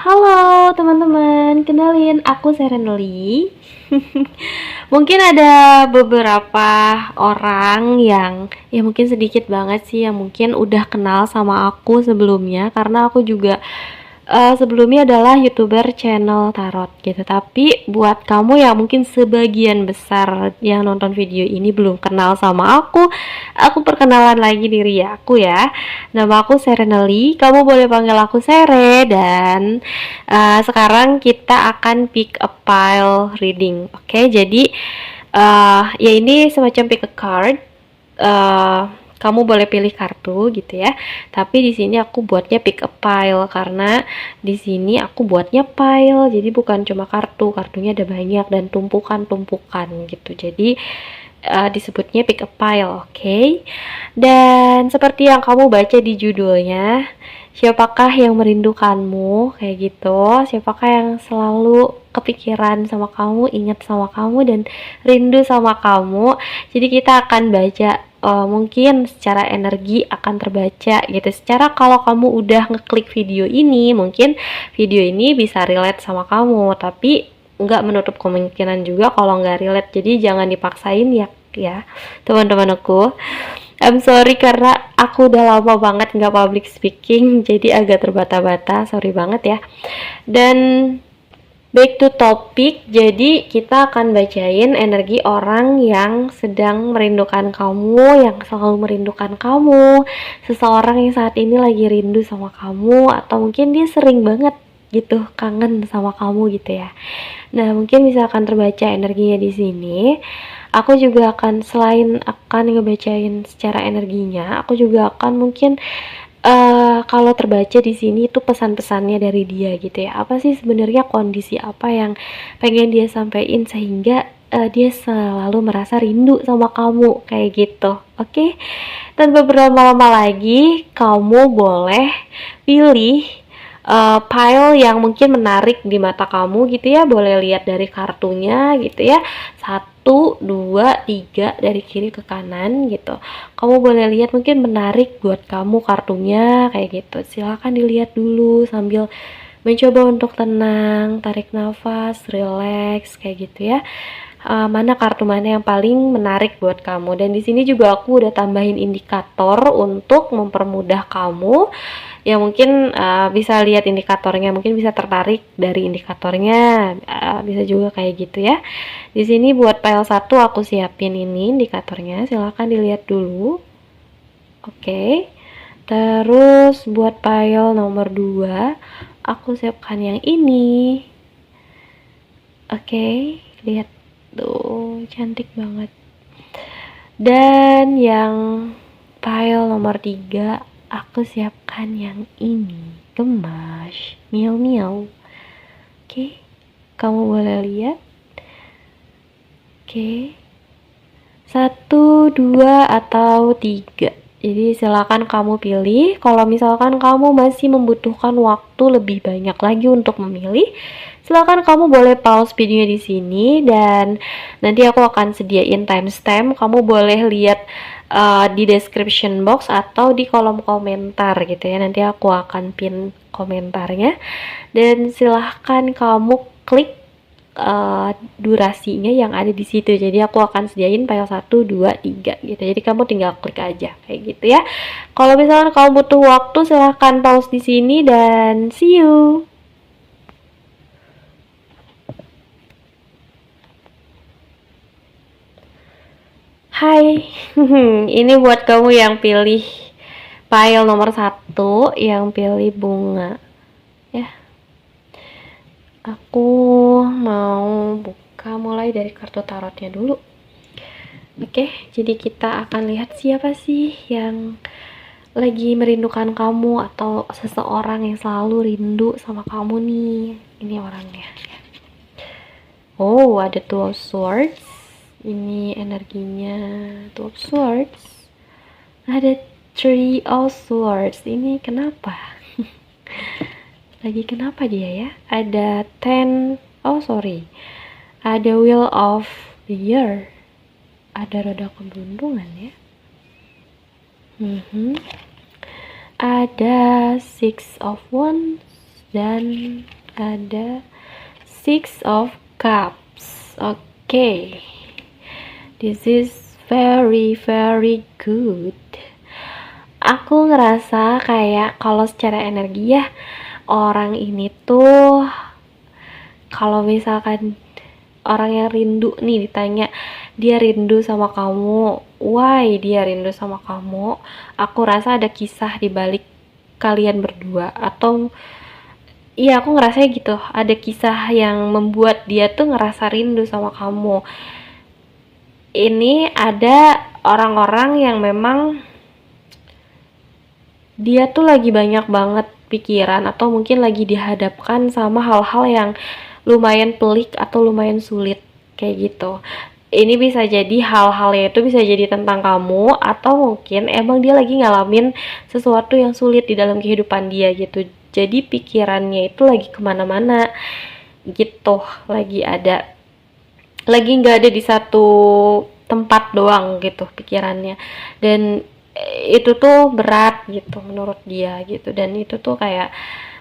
Halo teman-teman, kenalin aku Serenly. Mungkin ada beberapa orang yang ya mungkin sedikit banget sih yang mungkin udah kenal sama aku sebelumnya karena aku juga sebelumnya adalah YouTuber channel tarot gitu. Tapi buat kamu yang mungkin sebagian besar yang nonton video ini belum kenal sama aku perkenalan lagi diri aku ya. Nama aku Serenely, kamu boleh panggil aku Sere dan sekarang kita akan pick a pile reading. Oke, jadi ya ini semacam pick a card. Kamu boleh pilih kartu gitu ya. Tapi di sini aku buatnya pick a pile karena di sini aku buatnya pile. Jadi bukan cuma kartu, kartunya ada banyak dan tumpukan-tumpukan gitu. Jadi disebutnya pick a pile, oke? Dan seperti yang kamu baca di judulnya, siapakah yang merindukanmu kayak gitu? Siapakah yang selalu kepikiran sama kamu, ingat sama kamu dan rindu sama kamu? Jadi kita akan baca mungkin secara energi akan terbaca gitu. Secara kalau kamu udah ngeklik video ini, mungkin video ini bisa relate sama kamu, tapi nggak menutup kemungkinan juga kalau nggak relate. Jadi jangan dipaksain ya teman-teman aku. I'm sorry karena aku udah lama banget nggak public speaking, jadi agak terbata-bata, sorry banget ya. Dan back to topic, jadi kita akan bacain energi orang yang sedang merindukan kamu, yang selalu merindukan kamu, seseorang yang saat ini lagi rindu sama kamu, atau mungkin dia sering banget gitu kangen sama kamu gitu ya. Nah, mungkin bisa akan terbaca energinya di sini. Aku juga akan selain akan ngebacain secara energinya, aku juga akan mungkin kalau terbaca di sini itu pesan-pesannya dari dia gitu ya. Apa sih sebenarnya kondisi apa yang pengen dia sampaikan sehingga dia selalu merasa rindu sama kamu kayak gitu. Oke? Tanpa berlama-lama lagi, kamu boleh pilih pile yang mungkin menarik di mata kamu gitu ya. Boleh lihat dari kartunya gitu ya. 1, 2, 3 dari kiri ke kanan gitu. Kamu boleh lihat mungkin menarik buat kamu kartunya kayak gitu. Silahkan dilihat dulu sambil mencoba untuk tenang, tarik nafas, relax kayak gitu ya. Mana kartu mana yang paling menarik buat kamu. Dan di sini juga aku udah tambahin indikator untuk mempermudah kamu ya. Mungkin bisa lihat indikatornya, mungkin bisa tertarik dari indikatornya, bisa juga kayak gitu ya. Di sini buat file 1 aku siapin ini indikatornya, silahkan dilihat dulu. Oke. Terus buat file nomor 2 aku siapkan yang ini. Oke, lihat tuh, cantik banget. Dan yang file nomor 3 aku siapkan yang ini, gemas, miau miau. Oke, kamu boleh lihat. Oke, 1, 2, atau 3. Jadi silakan kamu pilih. Kalau misalkan kamu masih membutuhkan waktu lebih banyak lagi untuk memilih, silakan kamu boleh pause videonya di sini dan nanti aku akan sediain timestamp. Kamu boleh lihat di description box atau di kolom komentar gitu ya. Nanti aku akan pin komentarnya dan silahkan kamu klik durasinya yang ada di situ. Jadi aku akan sediain file 1, 2, 3 gitu. Jadi kamu tinggal klik aja kayak gitu ya. Kalau misalkan kamu butuh waktu silahkan pause di sini dan see you. Hai, ini buat kamu yang pilih file nomor 1, yang pilih bunga ya. Aku mau buka mulai dari kartu tarotnya dulu. Oke, jadi kita akan lihat siapa sih yang lagi merindukan kamu atau seseorang yang selalu rindu sama kamu nih. Ini orangnya. Oh, ada Two of Swords. Ini energinya Two of Swords. Ada Three of Swords. Ini kenapa? Lagi kenapa dia ya? Ada ada Wheel of the Year. Ada roda keberuntungan ya. Ada Six of Wands. dan ada Six of Cups. Oke. This is very very good. Aku ngerasa kayak kalau secara energi ya, orang ini tuh kalau misalkan orang yang rindu nih ditanya dia rindu sama kamu, why dia rindu sama kamu, aku rasa ada kisah di balik kalian berdua, atau iya aku ngerasa gitu, ada kisah yang membuat dia tuh ngerasa rindu sama kamu. Ini ada orang-orang yang memang dia tuh lagi banyak banget pikiran atau mungkin lagi dihadapkan sama hal-hal yang lumayan pelik atau lumayan sulit kayak gitu. Ini bisa jadi hal-halnya itu bisa jadi tentang kamu, atau mungkin emang dia lagi ngalamin sesuatu yang sulit di dalam kehidupan dia gitu. Jadi pikirannya itu lagi kemana-mana gitu, lagi nggak ada di satu tempat doang gitu pikirannya, dan itu tuh berat gitu menurut dia gitu, dan itu tuh kayak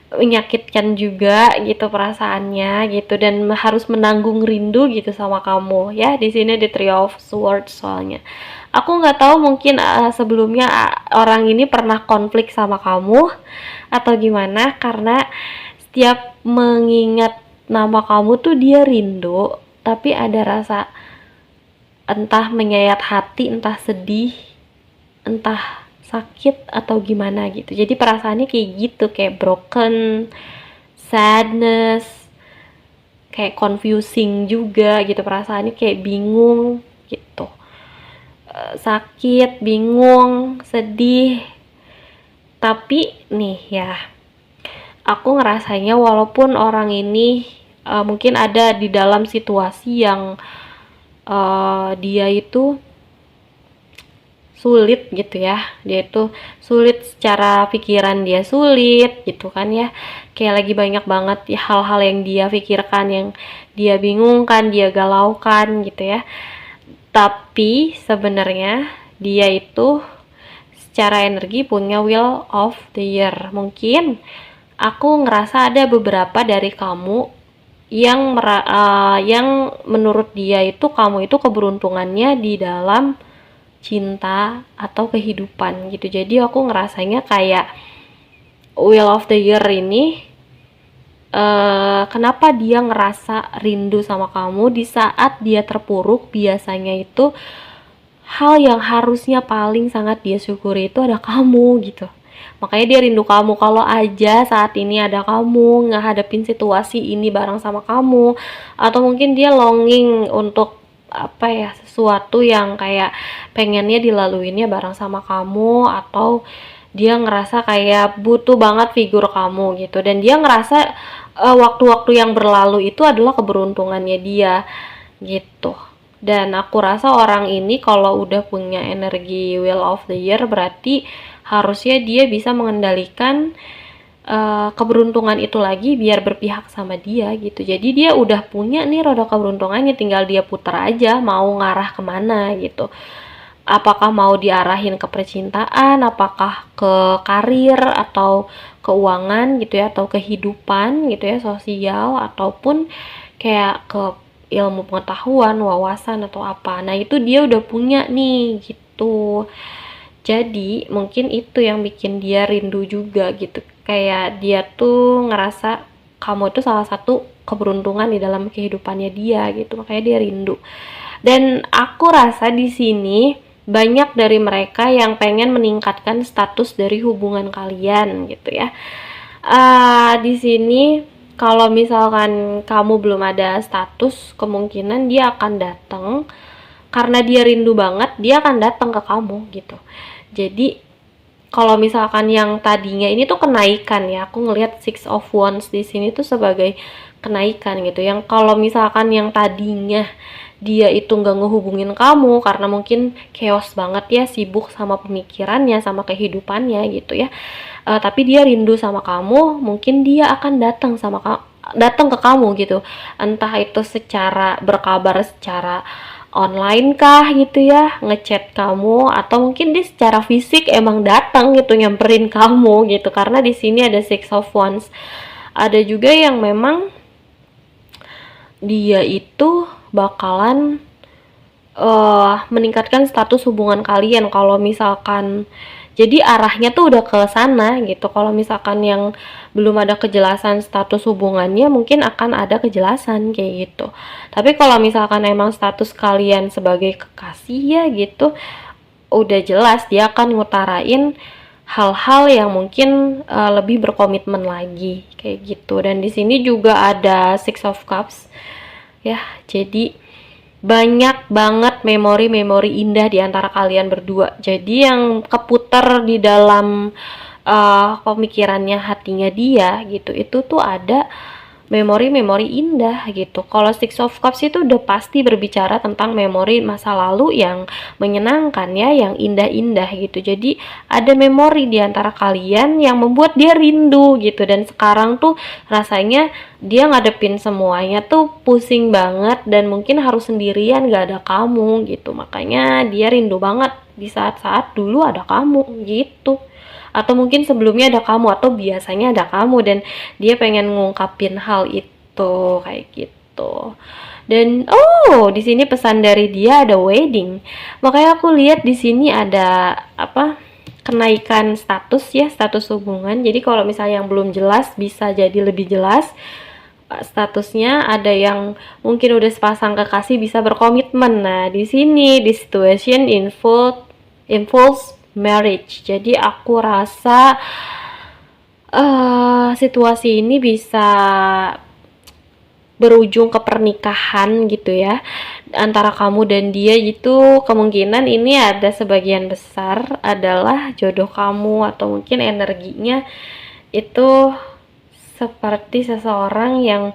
menyakitkan juga gitu perasaannya gitu, dan harus menanggung rindu gitu sama kamu ya. Di sini di Three of Swords soalnya. Aku nggak tahu mungkin sebelumnya orang ini pernah konflik sama kamu atau gimana, karena setiap mengingat nama kamu tuh dia rindu, tapi ada rasa entah menyayat hati, entah sedih, entah sakit atau gimana gitu. Jadi perasaannya kayak gitu, kayak broken, sadness, kayak confusing juga gitu, perasaannya kayak bingung gitu. Sakit, bingung, sedih. Tapi nih ya, aku ngerasanya walaupun orang ini mungkin ada di dalam situasi yang dia itu sulit gitu ya, dia itu sulit secara pikiran, dia sulit gitu kan ya, kayak lagi banyak banget ya hal-hal yang dia pikirkan, yang dia bingungkan, dia galaukan gitu ya. Tapi sebenarnya dia itu secara energi punya Wheel of the Year. Mungkin aku ngerasa ada beberapa dari kamu yang menurut dia itu kamu itu keberuntungannya di dalam cinta atau kehidupan gitu. Jadi aku ngerasanya kayak Wheel of the Year ini kenapa dia ngerasa rindu sama kamu di saat dia terpuruk. Biasanya itu hal yang harusnya paling sangat dia syukuri itu ada kamu gitu, makanya dia rindu kamu. Kalau aja saat ini ada kamu ngehadapin situasi ini bareng sama kamu, atau mungkin dia longing untuk apa ya, sesuatu yang kayak pengennya dilaluinnya bareng sama kamu, atau dia ngerasa kayak butuh banget figur kamu gitu, dan dia ngerasa waktu-waktu yang berlalu itu adalah keberuntungannya dia gitu. Dan aku rasa orang ini kalau udah punya energi Wheel of the Year berarti harusnya dia bisa mengendalikan keberuntungan itu lagi biar berpihak sama dia gitu. Jadi dia udah punya nih roda keberuntungannya, tinggal dia putar aja mau ngarah kemana gitu. Apakah mau diarahin ke percintaan, apakah ke karir atau keuangan gitu ya, atau kehidupan gitu ya, sosial, ataupun kayak ke ilmu pengetahuan, wawasan atau apa. Nah, itu dia udah punya nih gitu. Jadi, mungkin itu yang bikin dia rindu juga gitu. Kayak dia tuh ngerasa kamu itu salah satu keberuntungan di dalam kehidupannya dia gitu. Makanya dia rindu. Dan aku rasa di sini banyak dari mereka yang pengen meningkatkan status dari hubungan kalian gitu ya. Di sini kalau misalkan kamu belum ada status, kemungkinan dia akan datang karena dia rindu banget, dia akan datang ke kamu gitu. Jadi kalau misalkan yang tadinya ini tuh kenaikan ya, aku ngelihat Six of Wands di sini tuh sebagai kenaikan gitu. Yang kalau misalkan yang tadinya dia itu nggak ngehubungin kamu karena mungkin chaos banget ya, sibuk sama pemikirannya, sama kehidupannya gitu ya, tapi dia rindu sama kamu, mungkin dia akan datang ke kamu gitu, entah itu secara berkabar secara online kah gitu ya, ngechat kamu, atau mungkin dia secara fisik emang datang gitu nyamperin kamu gitu, karena di sini ada Six of Wands. ada juga yang memang dia itu bakalan meningkatkan status hubungan kalian kalau misalkan, jadi arahnya tuh udah ke sana gitu. Kalau misalkan yang belum ada kejelasan status hubungannya, mungkin akan ada kejelasan kayak gitu. Tapi kalau misalkan emang status kalian sebagai kekasih ya gitu, udah jelas dia akan ngutarain hal-hal yang mungkin lebih berkomitmen lagi kayak gitu. Dan di sini juga ada Six of Cups ya, jadi banyak banget memori-memori indah di antara kalian berdua. Jadi yang keputar di dalam pemikirannya, hatinya dia gitu, itu tuh ada memori-memori indah gitu. Kalau Six of Cups itu udah pasti berbicara tentang memori masa lalu yang menyenangkan ya, yang indah-indah gitu. Jadi ada memori di antara kalian yang membuat dia rindu gitu. Dan sekarang tuh rasanya dia ngadepin semuanya tuh pusing banget dan mungkin harus sendirian, gak ada kamu gitu. Makanya dia rindu banget di saat-saat dulu ada kamu gitu, atau mungkin sebelumnya ada kamu, atau biasanya ada kamu, dan dia pengen ngungkapin hal itu kayak gitu. Dan di sini pesan dari dia ada wedding. Makanya aku lihat di sini ada apa? Kenaikan status ya, status hubungan. Jadi kalau misalnya yang belum jelas bisa jadi lebih jelas statusnya. Ada yang mungkin udah sepasang kekasih bisa berkomitmen. Nah, di sini di situation involves marriage. Jadi aku rasa situasi ini bisa berujung ke pernikahan gitu ya, antara kamu dan dia gitu. Kemungkinan ini ada sebagian besar adalah jodoh kamu, atau mungkin energinya itu seperti seseorang yang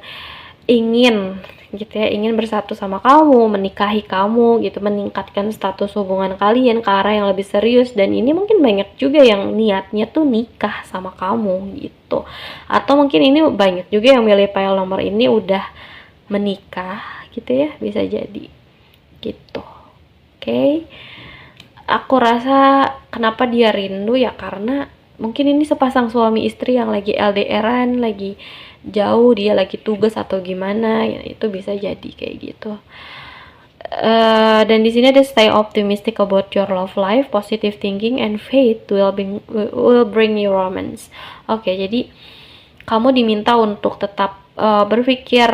ingin gitu ya, ingin bersatu sama kamu, menikahi kamu gitu, meningkatkan status hubungan kalian ke arah yang lebih serius. Dan ini mungkin banyak juga yang niatnya tuh nikah sama kamu gitu, atau mungkin ini banyak juga yang milih pile nomor ini udah menikah gitu ya, bisa jadi gitu. Oke. Aku rasa kenapa dia rindu ya, karena mungkin ini sepasang suami istri yang lagi LDRan, lagi jauh, dia lagi tugas atau gimana ya, itu bisa jadi kayak gitu. Dan di sini ada stay optimistic about your love life, positive thinking and faith will bring you romance. Oke, jadi kamu diminta untuk tetap berpikir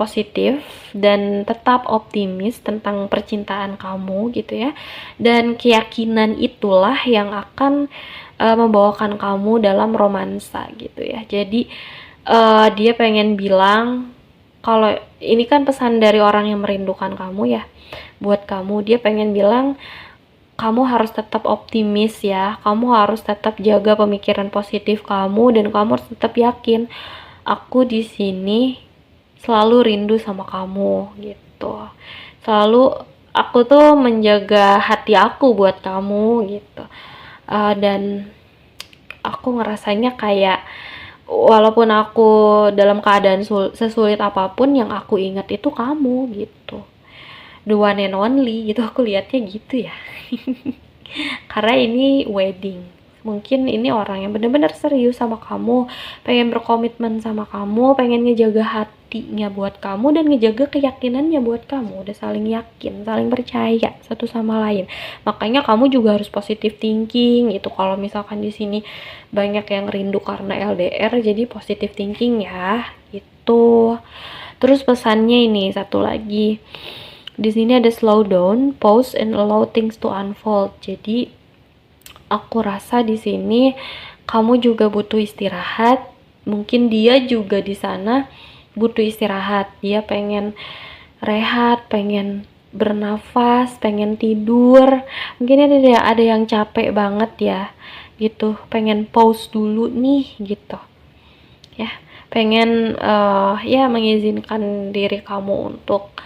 positif dan tetap optimis tentang percintaan kamu gitu ya. Dan keyakinan itulah yang akan membawakan kamu dalam romansa gitu ya. Jadi dia pengen bilang, kalau ini kan pesan dari orang yang merindukan kamu ya, buat kamu dia pengen bilang kamu harus tetap optimis ya, kamu harus tetap jaga pemikiran positif kamu, dan kamu harus tetap yakin aku di sini selalu rindu sama kamu gitu. Selalu aku tuh menjaga hati aku buat kamu gitu. Dan aku ngerasanya kayak walaupun aku dalam keadaan sesulit apapun, yang aku ingat itu kamu gitu, the one and only gitu. Aku lihatnya gitu ya. Karena ini wedding, mungkin ini orang yang benar-benar serius sama kamu, pengen berkomitmen sama kamu, pengen ngejaga hatinya buat kamu dan ngejaga keyakinannya buat kamu. Udah saling yakin, saling percaya satu sama lain. Makanya kamu juga harus positive thinking gitu. Kalau misalkan di sini banyak yang rindu karena LDR, jadi positive thinking ya gitu. Terus pesannya ini satu lagi, di sini ada slow down, pause and allow things to unfold. Jadi aku rasa di sini kamu juga butuh istirahat. Mungkin dia juga di sana butuh istirahat. Dia pengen rehat, pengen bernafas, pengen tidur. Mungkin ada yang capek banget ya gitu, pengen pause dulu nih gitu ya, pengen ya mengizinkan diri kamu untuk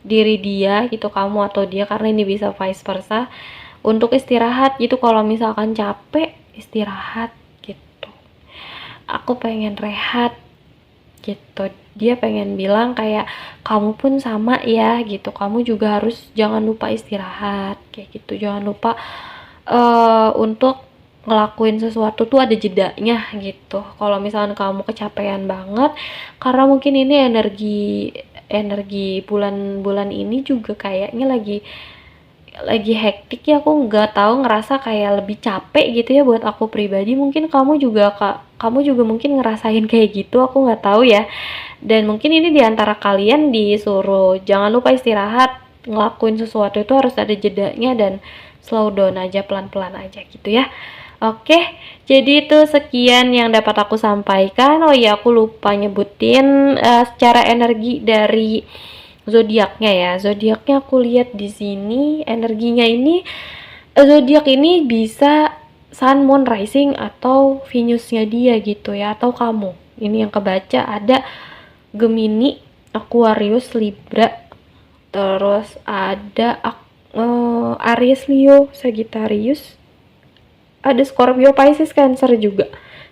diri dia gitu, kamu atau dia, karena ini bisa vice versa, untuk istirahat gitu. Kalau misalkan capek, istirahat gitu. Aku pengen rehat gitu. Dia pengen bilang kayak kamu pun sama ya gitu, kamu juga harus jangan lupa istirahat kayak gitu, jangan lupa untuk ngelakuin sesuatu tuh ada jedanya gitu. Kalau misalkan kamu kecapean banget, karena mungkin ini energi bulan-bulan ini juga kayaknya lagi hektik ya, aku nggak tahu, ngerasa kayak lebih capek gitu ya buat aku pribadi. Mungkin kamu juga mungkin ngerasain kayak gitu, aku nggak tahu ya. Dan mungkin ini diantara kalian disuruh jangan lupa istirahat, ngelakuin sesuatu itu harus ada jedanya dan slow down aja, pelan-pelan aja gitu ya. Oke, jadi itu sekian yang dapat aku sampaikan. Oh iya, aku lupa nyebutin secara energi dari zodiaknya ya. Zodiaknya aku lihat di sini energinya ini, zodiak ini bisa Sun, Moon, Rising atau Venusnya dia gitu ya, atau kamu. Ini yang kebaca ada Gemini, Aquarius, Libra, terus ada Aries, Leo, Sagittarius, ada Scorpio, Pisces, Cancer juga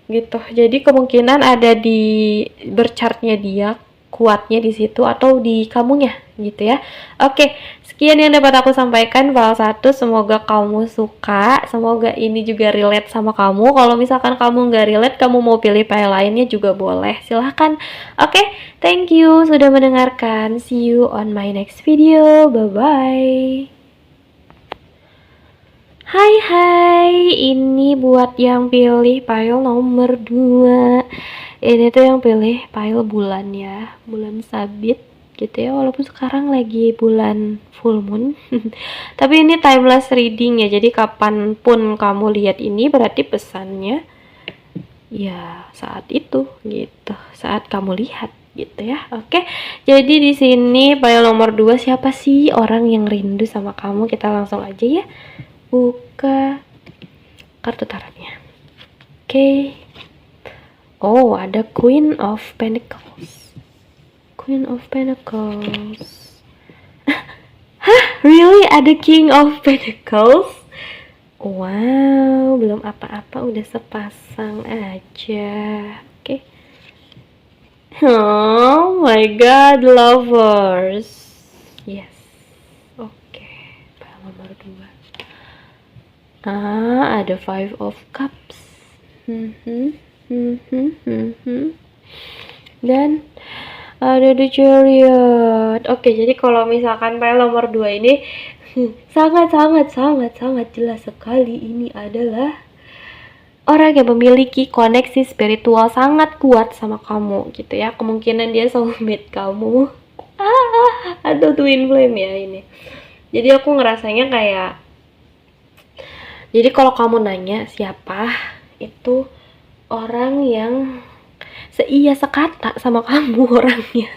gitu. Jadi kemungkinan ada di berchartnya dia, kuatnya di situ atau di kamunya gitu ya. Oke, sekian yang dapat aku sampaikan file 1. Semoga kamu suka, semoga ini juga relate sama kamu. Kalau misalkan kamu nggak relate, kamu mau pilih file lainnya juga boleh, silahkan. Oke, thank you sudah mendengarkan. See you on my next video. Bye bye. Hai, ini buat yang pilih file nomor 2. Ini tuh yang pilih file bulan ya, bulan sabit gitu ya, walaupun sekarang lagi bulan full moon. Tapi ini timeless reading ya, jadi kapanpun kamu lihat ini berarti pesannya ya saat itu gitu, saat kamu lihat gitu ya. Oke, jadi di sini file nomor 2, siapa sih orang yang rindu sama kamu? Kita langsung aja ya buka kartu tarotnya. Oke. Oh, ada Queen of Pentacles. Queen of Pentacles. Hah? Really? Ada King of Pentacles? Wow, belum apa-apa udah sepasang aja. Oke. Oh my god, lovers. Yes. Oke. File nomor 2. Ada Five of Cups. Dan ada The Chariot. Oke, jadi kalau misalkan file nomor 2 ini sangat jelas sekali ini adalah orang yang memiliki koneksi spiritual sangat kuat sama kamu gitu ya. Kemungkinan dia soulmate kamu. Atau twin flame ya ini. Jadi aku ngerasanya kayak, jadi kalau kamu nanya siapa, itu orang yang seia sekata sama kamu orangnya.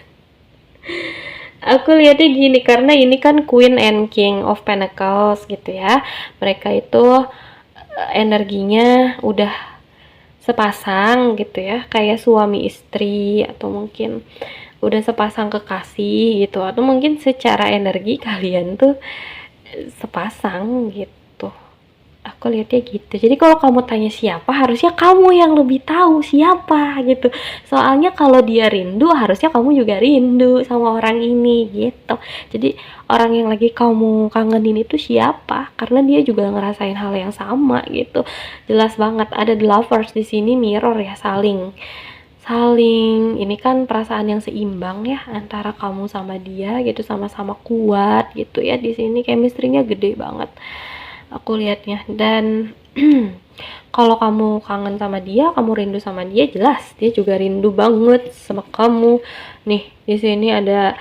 Aku lihatnya gini, karena ini kan Queen and King of Pentacles gitu ya. Mereka itu energinya udah sepasang gitu ya, kayak suami istri atau mungkin udah sepasang kekasih gitu, atau mungkin secara energi kalian tuh sepasang gitu. Aku lihatnya gitu. Jadi kalau kamu tanya siapa, harusnya kamu yang lebih tahu siapa gitu. Soalnya kalau dia rindu, harusnya kamu juga rindu sama orang ini gitu. Jadi orang yang lagi kamu kangenin itu siapa? Karena dia juga ngerasain hal yang sama gitu. Jelas banget ada the lovers di sini, mirror ya, saling ini kan perasaan yang seimbang ya antara kamu sama dia gitu, sama-sama kuat gitu ya. Di sini chemistry-nya gede banget aku lihatnya. Dan kalau kamu kangen sama dia, kamu rindu sama dia, jelas dia juga rindu banget sama kamu. Nih, di sini ada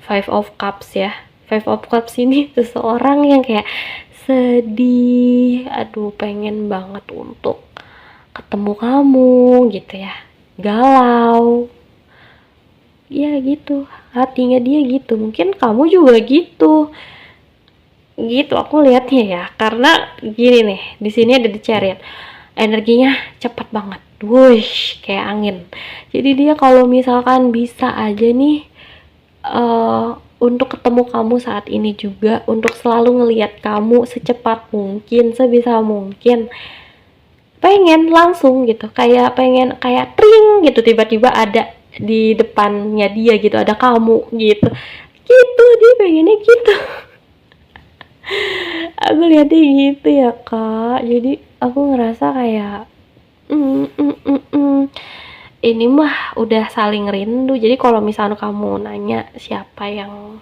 Five of Cups ya. Five of Cups ini seseorang yang kayak sedih, aduh pengen banget untuk ketemu kamu gitu ya, galau ya gitu, hatinya dia gitu. Mungkin kamu juga gitu aku lihatnya ya. Karena gini nih, di sini ada The Chariot, energinya cepat banget, wush, kayak angin. Jadi dia kalau misalkan bisa aja nih untuk ketemu kamu saat ini juga, untuk selalu ngelihat kamu secepat mungkin, sebisa mungkin, pengen langsung gitu, kayak pengen kayak tring gitu, tiba-tiba ada di depannya dia gitu, ada kamu gitu dia pengennya gitu. Aku lihatnya gitu ya kak. Jadi aku ngerasa kayak ini mah udah saling rindu. Jadi kalau misalnya kamu nanya siapa yang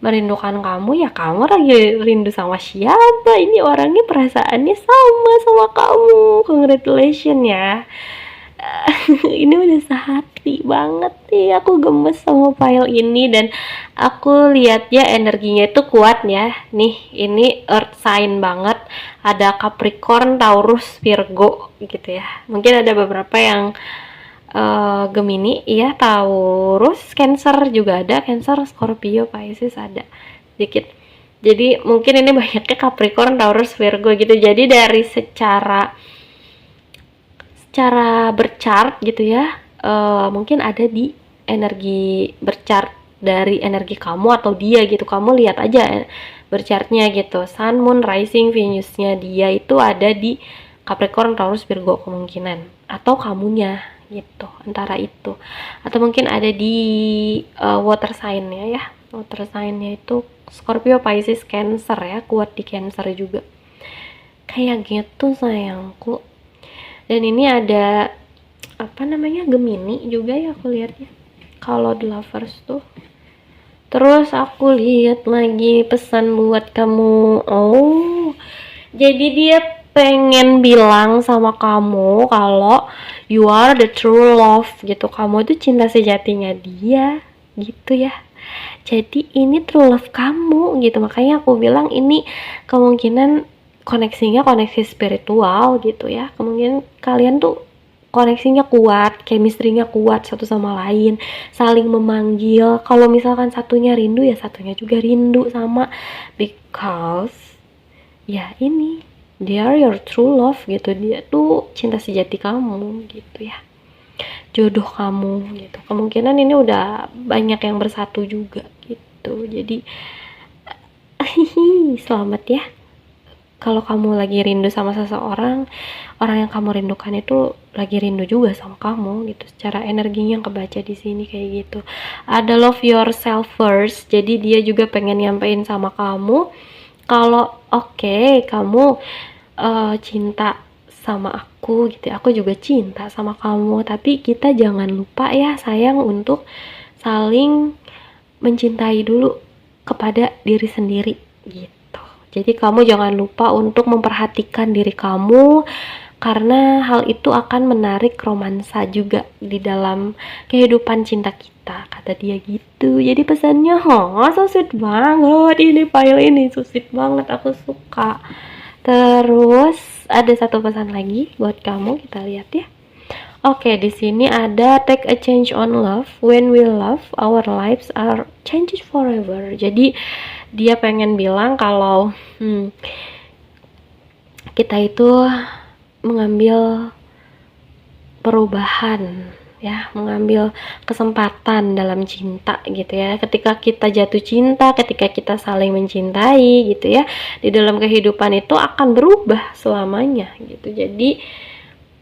merindukan kamu, ya kamu lagi rindu sama siapa, ini orangnya perasaannya sama kamu. Congratulations ya. Ini udah sehati banget nih, aku gemes sama file ini dan aku lihat ya energinya itu kuat ya. Nih, ini earth sign banget, ada Capricorn, Taurus, Virgo gitu ya. Mungkin ada beberapa yang Gemini, iya, Taurus, Cancer juga ada, Cancer, Scorpio, Pisces ada sedikit. Jadi mungkin ini banyaknya Capricorn, Taurus, Virgo gitu. Jadi dari secara berchart gitu ya, mungkin ada di energi berchart dari energi kamu atau dia gitu. Kamu lihat aja berchartnya gitu, Sun, Moon, Rising, Venusnya dia itu ada di Capricorn, Taurus, Virgo kemungkinan, atau kamunya gitu, antara itu. Atau mungkin ada di water sign-nya ya, water sign-nya itu Scorpio, Pisces, Cancer ya, kuat di Cancer juga kayak gitu sayangku. Dan ini ada apa namanya, Gemini juga ya aku lihatnya kalau The Lovers tuh. Terus aku lihat lagi pesan buat kamu. Oh, jadi dia pengen bilang sama kamu kalau you are the true love gitu. Kamu tuh cinta sejatinya dia gitu ya. Jadi ini true love kamu gitu. Makanya aku bilang ini kemungkinan koneksinya koneksi spiritual gitu ya. Kemungkinan kalian tuh koneksinya kuat, chemistry-nya kuat satu sama lain, saling memanggil. Kalau misalkan satunya rindu ya satunya juga rindu sama, because ya ini they are your true love gitu. Dia tuh cinta sejati kamu gitu ya, jodoh kamu gitu. Kemungkinan ini udah banyak yang bersatu juga gitu. Jadi selamat ya. Kalau kamu lagi rindu sama seseorang, orang yang kamu rindukan itu lagi rindu juga sama kamu gitu. Secara energinya yang kebaca di sini kayak gitu. Ada love yourself first. Jadi dia juga pengen nyampein sama kamu kalau oke, kamu cinta sama aku gitu. Aku juga cinta sama kamu, tapi kita jangan lupa ya sayang untuk saling mencintai dulu kepada diri sendiri gitu. Jadi kamu jangan lupa untuk memperhatikan diri kamu, karena hal itu akan menarik romansa juga di dalam kehidupan cinta kita, kata dia gitu. Jadi pesannya, so sweet banget ini file ini, so sweet banget, aku suka. Terus ada satu pesan lagi buat kamu, kita lihat ya. Oke, di sini ada take a change on love. When we love, our lives are changed forever. Jadi dia pengen bilang kalau kita itu mengambil perubahan ya, mengambil kesempatan dalam cinta gitu ya. Ketika kita jatuh cinta, ketika kita saling mencintai gitu ya, di dalam kehidupan itu akan berubah selamanya gitu. Jadi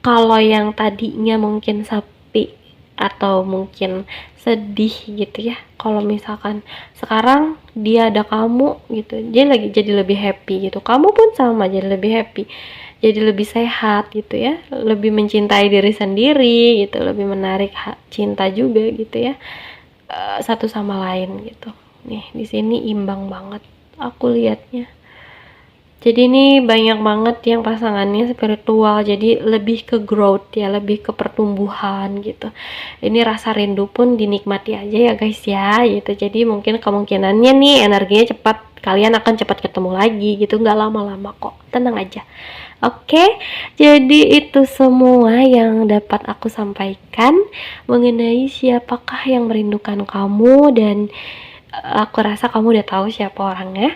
kalau yang tadinya mungkin sepi atau mungkin sedih gitu ya, kalau misalkan sekarang dia ada kamu gitu, dia lagi jadi lebih happy gitu. Kamu pun sama, jadi lebih happy, jadi lebih sehat gitu ya, lebih mencintai diri sendiri gitu, lebih menarik cinta juga gitu ya, satu sama lain gitu. Nih di sini imbang banget aku lihatnya. Jadi ini banyak banget yang pasangannya spiritual, jadi lebih ke growth ya, lebih ke pertumbuhan gitu. Ini rasa rindu pun dinikmati aja ya guys ya gitu. Jadi mungkin kemungkinannya nih energinya cepat, kalian akan cepat ketemu lagi gitu, nggak lama-lama kok, tenang aja. Oke, jadi itu semua yang dapat aku sampaikan mengenai siapakah yang merindukan kamu, dan aku rasa kamu udah tahu siapa orangnya.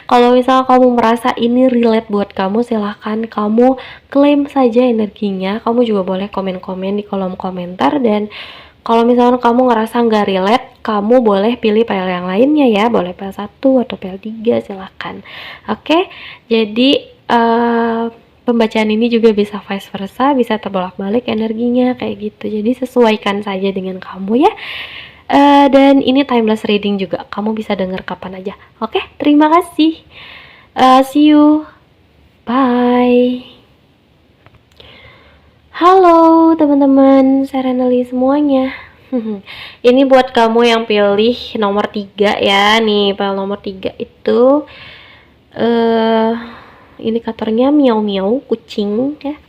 Kalau misalnya kamu merasa ini relate buat kamu, silahkan kamu klaim saja energinya. Kamu juga boleh komen-komen di kolom komentar. Dan kalau misalnya kamu ngerasa nggak relate, kamu boleh pilih PL yang lainnya ya. Boleh PL 1 atau PL 3, silahkan. Oke, jadi pembacaan ini juga bisa vice versa, bisa terbolak-balik energinya kayak gitu. Jadi sesuaikan saja dengan kamu ya. Dan ini timeless reading juga, kamu bisa denger kapan aja. Oke, terima kasih. See you. Bye. Halo teman-teman Serenely semuanya. Ini buat kamu yang pilih nomor 3 ya. Nih, file nomor 3 itu indikatornya miau-miau, kucing ya.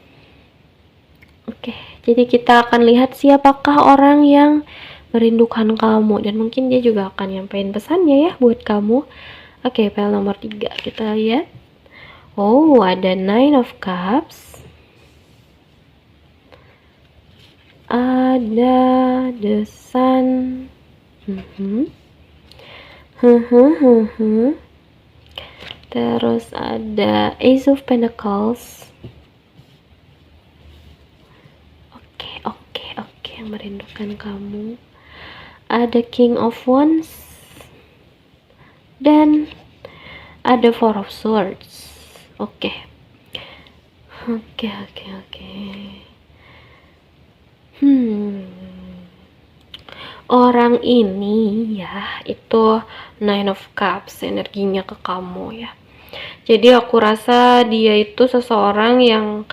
Oke, jadi kita akan lihat siapakah orang yang merindukan kamu, dan mungkin dia juga akan nyampein pesannya ya buat kamu. Oke, file nomor 3 kita lihat. Oh, ada Nine of Cups. Ada the sun. Terus ada Ace of Pentacles. Oke, yang merindukan kamu. Ada King of Wands. Dan ada Four of Swords. Oke. Orang ini ya, itu Nine of Cups energinya ke kamu ya. Jadi aku rasa dia itu seseorang yang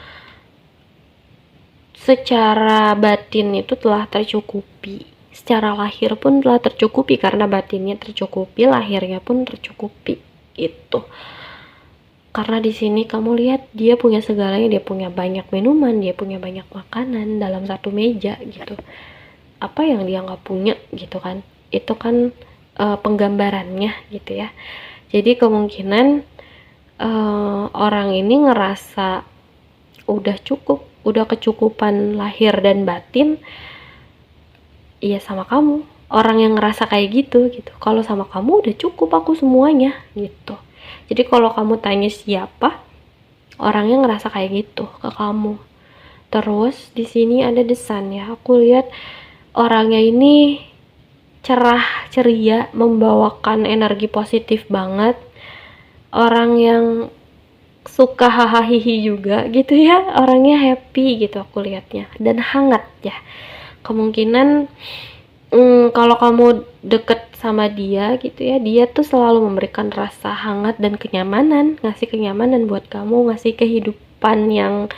secara batin itu telah tercukupi. Secara lahir pun telah tercukupi karena batinnya tercukupi, lahirnya pun tercukupi. Itu. Karena di sini kamu lihat dia punya segalanya, dia punya banyak minuman, dia punya banyak makanan dalam satu meja gitu. Apa yang dia nggak punya gitu kan? Itu kan penggambarannya gitu ya. Jadi kemungkinan orang ini ngerasa udah cukup, udah kecukupan lahir dan batin. Iya, sama kamu. Orang yang ngerasa kayak gitu. Kalau sama kamu udah cukup aku semuanya gitu. Jadi kalau kamu tanya siapa, orangnya ngerasa kayak gitu ke kamu. Terus di sini ada The Sun ya. Aku lihat orangnya ini cerah, ceria, membawakan energi positif banget. Orang yang suka hahaha juga gitu ya. Orangnya happy gitu aku lihatnya, dan hangat ya. Kemungkinan kalau kamu deket sama dia gitu ya, dia tuh selalu memberikan rasa hangat dan kenyamanan, ngasih kenyamanan buat kamu, ngasih kehidupan yang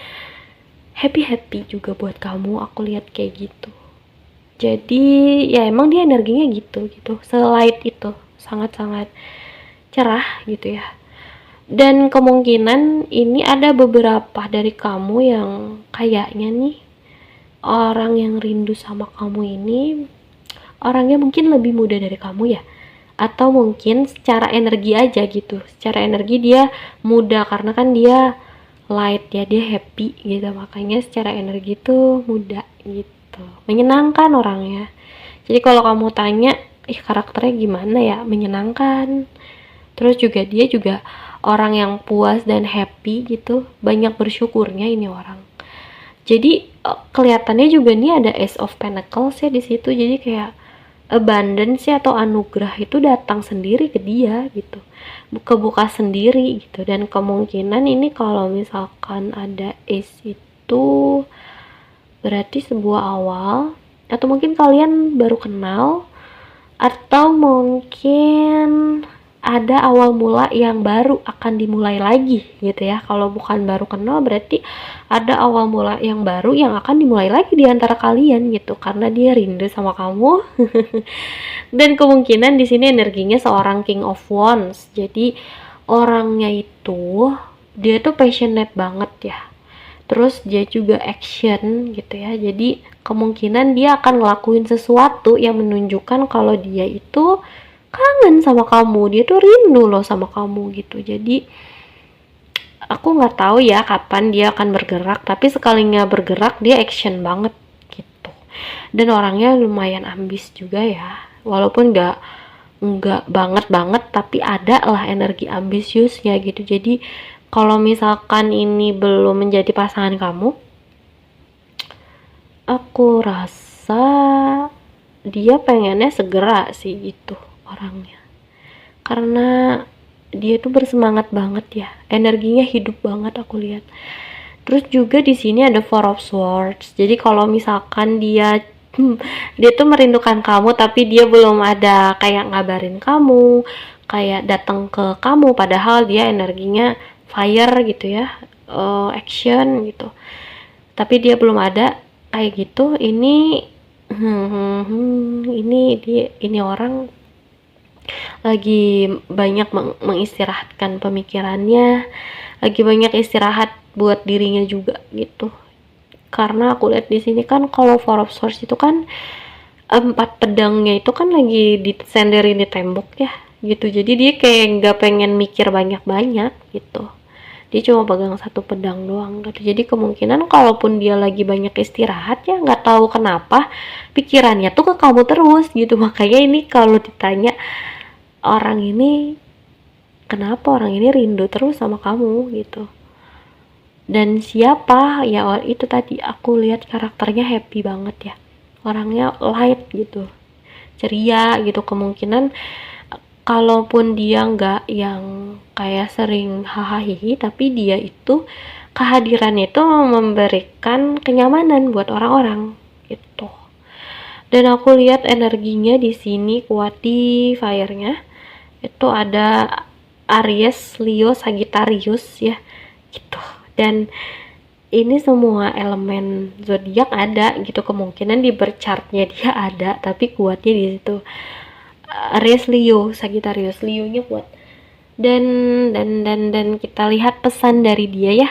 happy juga buat kamu. Aku lihat kayak gitu. Jadi ya emang dia energinya gitu, selight itu, sangat-sangat cerah gitu ya. Dan kemungkinan ini ada beberapa dari kamu yang kayaknya nih, orang yang rindu sama kamu ini orangnya mungkin lebih muda dari kamu ya, atau mungkin secara energi aja gitu. Secara energi dia muda karena kan dia light ya, dia happy gitu, makanya secara energi tuh muda gitu, menyenangkan orangnya. Jadi kalau kamu tanya karakternya gimana ya, menyenangkan. Terus juga dia juga orang yang puas dan happy gitu, banyak bersyukurnya ini orang. Jadi kelihatannya juga nih ada Ace of Pentacles ya di situ. Jadi kayak abundance atau anugerah itu datang sendiri ke dia gitu, kebuka sendiri gitu. Dan kemungkinan ini kalau misalkan ada Ace itu berarti sebuah awal, atau mungkin kalian baru kenal, atau mungkin ada awal mula yang baru akan dimulai lagi gitu ya. Kalau bukan baru kenal, berarti ada awal mula yang baru yang akan dimulai lagi di antara kalian gitu, karena dia rindu sama kamu. Dan kemungkinan di sini energinya seorang King of Wands. Jadi orangnya itu dia tuh passionate banget ya. Terus dia juga action gitu ya. Jadi kemungkinan dia akan ngelakuin sesuatu yang menunjukkan kalau dia itu kangen sama kamu, dia tuh rindu loh sama kamu gitu. Jadi aku nggak tahu ya kapan dia akan bergerak, tapi sekalinya bergerak dia action banget gitu. Dan orangnya lumayan ambis juga ya, walaupun nggak banget tapi ada lah energi ambisiusnya gitu. Jadi kalau misalkan ini belum menjadi pasangan kamu, aku rasa dia pengennya segera sih gitu orangnya, karena dia tuh bersemangat banget ya, energinya hidup banget aku lihat. Terus juga di sini ada Four of Swords. Jadi kalau misalkan dia tuh merindukan kamu tapi dia belum ada kayak ngabarin kamu, kayak datang ke kamu, padahal dia energinya fire gitu ya, action gitu, tapi dia belum ada kayak gitu. Ini orang lagi banyak mengistirahatkan pemikirannya, lagi banyak istirahat buat dirinya juga gitu. Karena aku lihat di sini kan kalau Four of Swords itu kan 4 pedangnya itu kan lagi disenderin di tembok ya gitu, jadi dia kayak nggak pengen mikir banyak-banyak gitu, dia cuma pegang 1 pedang doang gitu. Jadi kemungkinan kalaupun dia lagi banyak istirahat ya nggak tahu kenapa pikirannya tuh ke kamu terus gitu. Makanya ini kalau ditanya orang ini kenapa orang ini rindu terus sama kamu gitu. Dan siapa ya, itu tadi aku lihat karakternya happy banget ya, orangnya light gitu, ceria gitu. Kemungkinan kalaupun dia nggak yang kayak sering hahaha, tapi dia itu kehadirannya itu memberikan kenyamanan buat orang-orang gitu. Dan aku lihat energinya di sini kuat di fire-nya. Itu ada Aries, Leo, Sagittarius ya gitu. Dan ini semua elemen zodiak ada gitu, kemungkinan di berchartnya dia ada, tapi kuatnya di situ. Aries, Leo, Sagittarius, Leo-nya kuat. Dan kita lihat pesan dari dia ya.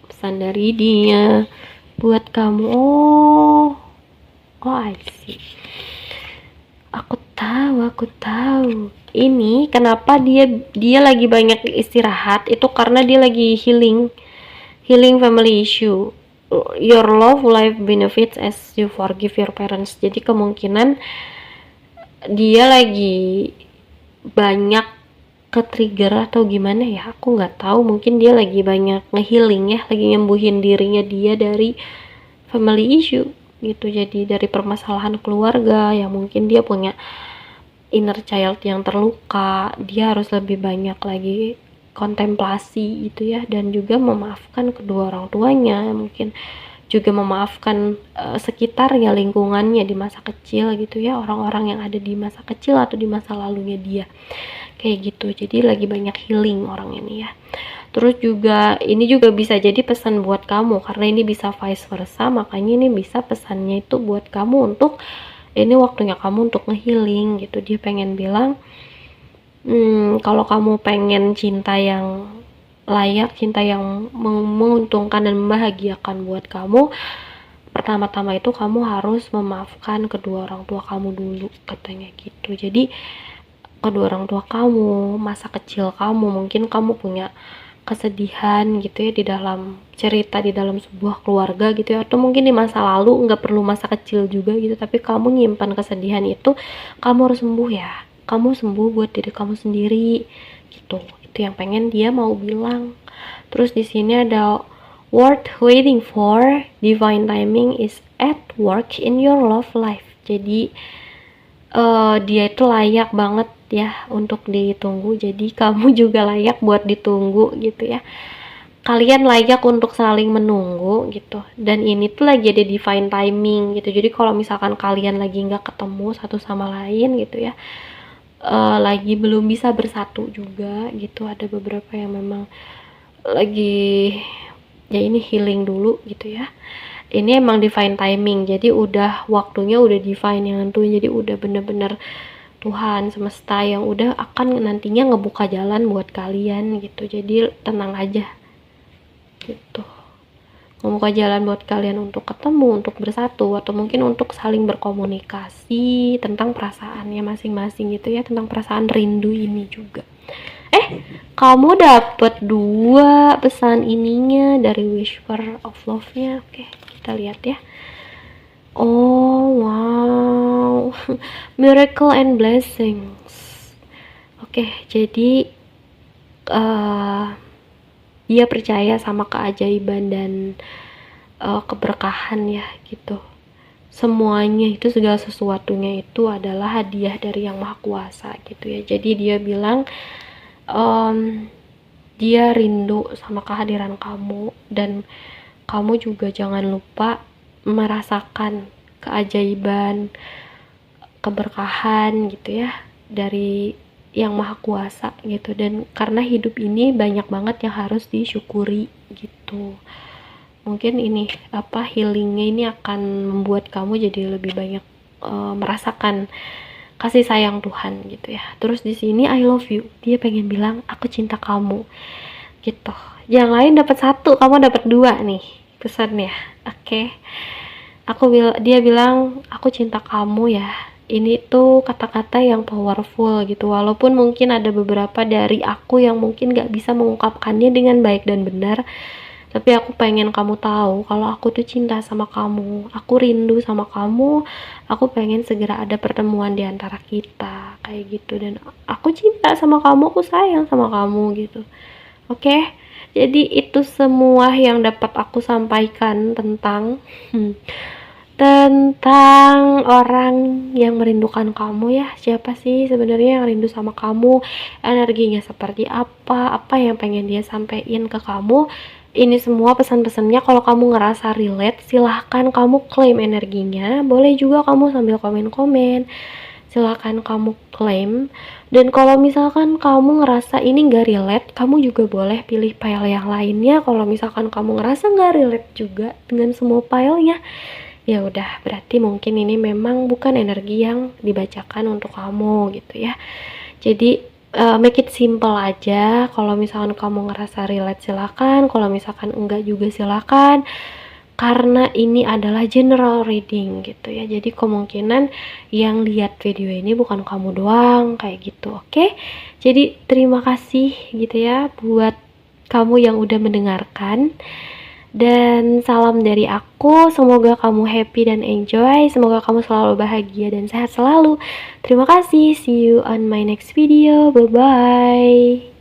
Pesan dari dia buat kamu. Oh, I see. Aku tahu. Ini kenapa dia lagi banyak istirahat itu karena dia lagi healing family issue. Your love life benefits as you forgive your parents. Jadi kemungkinan dia lagi banyak ke trigger atau gimana ya, aku nggak tahu. Mungkin dia lagi banyak ngehealing ya, lagi nyembuhin dirinya dia dari family issue gitu. Jadi dari permasalahan keluarga yang mungkin dia punya inner child yang terluka, dia harus lebih banyak lagi kontemplasi gitu ya, dan juga memaafkan kedua orang tuanya, mungkin juga memaafkan sekitarnya, lingkungannya di masa kecil gitu ya, orang-orang yang ada di masa kecil atau di masa lalunya dia kayak gitu. Jadi lagi banyak healing orang ini ya. Terus juga ini juga bisa jadi pesan buat kamu, karena ini bisa vice versa, makanya ini bisa pesannya itu buat kamu untuk ini waktunya kamu untuk ngehealing gitu. Dia pengen bilang kalau kamu pengen cinta yang layak, cinta yang menguntungkan dan membahagiakan buat kamu, pertama-tama itu kamu harus memaafkan kedua orang tua kamu dulu, katanya gitu. Jadi kedua orang tua kamu, masa kecil kamu, mungkin kamu punya kesedihan gitu ya di dalam cerita, di dalam sebuah keluarga gitu ya, atau mungkin di masa lalu, nggak perlu masa kecil juga gitu, tapi kamu nyimpan kesedihan itu, kamu harus sembuh ya, kamu sembuh buat diri kamu sendiri gitu. Itu yang pengen dia mau bilang. Terus di sini ada worth waiting for, divine timing is at work in your love life. Jadi dia itu layak banget ya untuk ditunggu, jadi kamu juga layak buat ditunggu gitu ya. Kalian layak untuk saling menunggu gitu, dan ini tuh lagi ada divine timing gitu. Jadi kalau misalkan kalian lagi nggak ketemu satu sama lain gitu ya, lagi belum bisa bersatu juga gitu, ada beberapa yang memang lagi ya ini healing dulu gitu ya. Ini emang divine timing, jadi udah waktunya udah divine yang nentuin, jadi udah bener-bener Tuhan semesta yang udah akan nantinya ngebuka jalan buat kalian gitu. Jadi tenang aja gitu, ngebuka jalan buat kalian untuk ketemu, untuk bersatu, atau mungkin untuk saling berkomunikasi tentang perasaannya masing-masing gitu ya, tentang perasaan rindu ini juga. Kamu dapet 2 pesan ininya dari Whisper of Love-nya. Oke, kita lihat ya. Oh wow, miracle and blessings. Oke, jadi dia percaya sama keajaiban dan keberkahan ya gitu. Semuanya itu, segala sesuatunya itu adalah hadiah dari Yang Maha Kuasa gitu ya. Jadi dia bilang dia rindu sama kehadiran kamu, dan kamu juga jangan lupa merasakan keajaiban, keberkahan gitu ya dari yang maha kuasa gitu, dan karena hidup ini banyak banget yang harus disyukuri gitu. Mungkin ini healingnya ini akan membuat kamu jadi lebih banyak merasakan kasih sayang Tuhan gitu ya. Terus di sini I love you, dia pengen bilang aku cinta kamu gitu. Yang lain dapat 1, kamu dapat 2 nih pesannya. Oke. Dia bilang aku cinta kamu ya. Ini tuh kata-kata yang powerful gitu, walaupun mungkin ada beberapa dari aku yang mungkin gak bisa mengungkapkannya dengan baik dan benar, tapi aku pengen kamu tahu kalau aku tuh cinta sama kamu, aku rindu sama kamu, aku pengen segera ada pertemuan di antara kita kayak gitu, dan aku cinta sama kamu, aku sayang sama kamu gitu. Oke, jadi itu semua yang dapat aku sampaikan tentang tentang orang yang merindukan kamu ya. Siapa sih sebenarnya yang rindu sama kamu, energinya seperti apa yang pengen dia sampaikan ke kamu. Ini semua pesan-pesannya, kalau kamu ngerasa relate, silahkan kamu klaim energinya. Boleh juga kamu sambil komen-komen, silahkan kamu klaim. Dan kalau misalkan kamu ngerasa ini gak relate, kamu juga boleh pilih file yang lainnya. Kalau misalkan kamu ngerasa gak relate juga dengan semua filenya, ya udah, berarti mungkin ini memang bukan energi yang dibacakan untuk kamu gitu ya. Jadi make it simple aja. Kalau misalkan kamu ngerasa relate silakan, kalau misalkan enggak juga silakan, karena ini adalah general reading gitu ya. Jadi kemungkinan yang lihat video ini bukan kamu doang kayak gitu. Oke, jadi terima kasih gitu ya buat kamu yang udah mendengarkan. Dan salam dari aku, semoga kamu happy dan enjoy, semoga kamu selalu bahagia dan sehat selalu. Terima kasih, see you on my next video, bye bye.